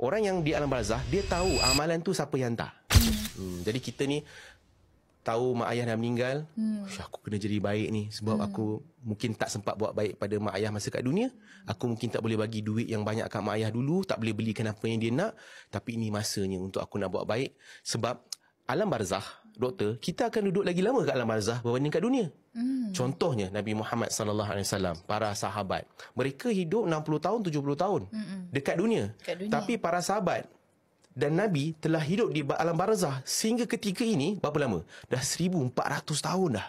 orang yang di alam barzah, dia tahu amalan tu siapa yang hantar. Jadi kita ni tahu mak ayah dah meninggal, aku kena jadi baik ni sebab aku mungkin tak sempat buat baik pada mak ayah masa kat dunia. Aku mungkin tak boleh bagi duit yang banyak kat mak ayah dulu, tak boleh belikan apa yang dia nak, tapi ini masanya untuk aku nak buat baik. Sebab alam barzah, doktor, kita akan duduk lagi lama kat alam barzah berbanding kat dunia. Contohnya Nabi Muhammad SAW, para sahabat, mereka hidup 60 tahun, 70 tahun dekat dunia. Tapi para sahabat dan Nabi telah hidup di alam barzah sehingga ketika ini berapa lama? Dah 1400 tahun dah.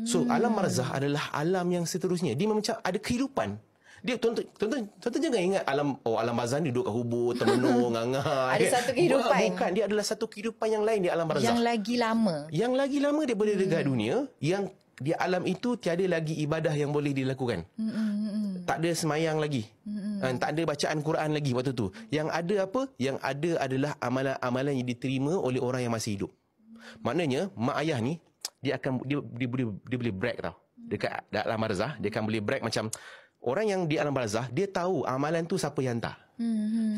So alam barzah adalah alam yang seterusnya. Dia macam ada kehidupan. Dia tuan jangan ingat alam barzah ni duduk kat kubur, termenung, ngangai. Ada satu kehidupan. Bukan, dia adalah satu kehidupan yang lain di alam barzah. Yang lagi lama. Yang lagi lama daripada dekat dunia, yang di alam itu tiada lagi ibadah yang boleh dilakukan. Tak ada semayang lagi. Tak ada bacaan Quran lagi waktu tu. Yang ada apa? Yang ada adalah amalan-amalan yang diterima oleh orang yang masih hidup. Maknanya mak ayah ni dia boleh brag tau. Dekat alam barzah dia akan boleh brag macam orang yang di alam barzah, dia tahu amalan tu siapa yang hantar.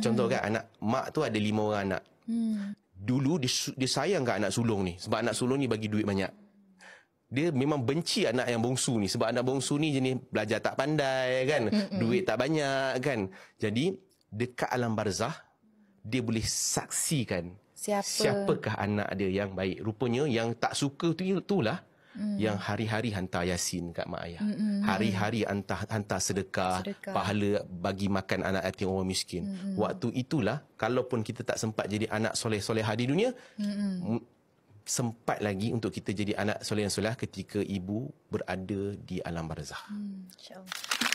Contoh kan, anak mak tu ada 5 orang anak. Dulu dia sayang kat anak sulung ni sebab anak sulung ni bagi duit banyak. Dia memang benci anak yang bongsu ni sebab anak bongsu ni jenis belajar tak pandai kan, duit tak banyak kan. Jadi dekat alam barzah dia boleh saksikan siapakah anak dia yang baik. Rupanya yang tak suka tu itulah yang hari-hari hantar Yasin kat mak ayah. Hari-hari hantar sedekah, pahala bagi makan anak yatim orang miskin. Waktu itulah, kalaupun kita tak sempat jadi anak soleh-solehah di dunia, sempat lagi untuk kita jadi anak soleh dan soleha ketika ibu berada di alam barzah. InsyaAllah.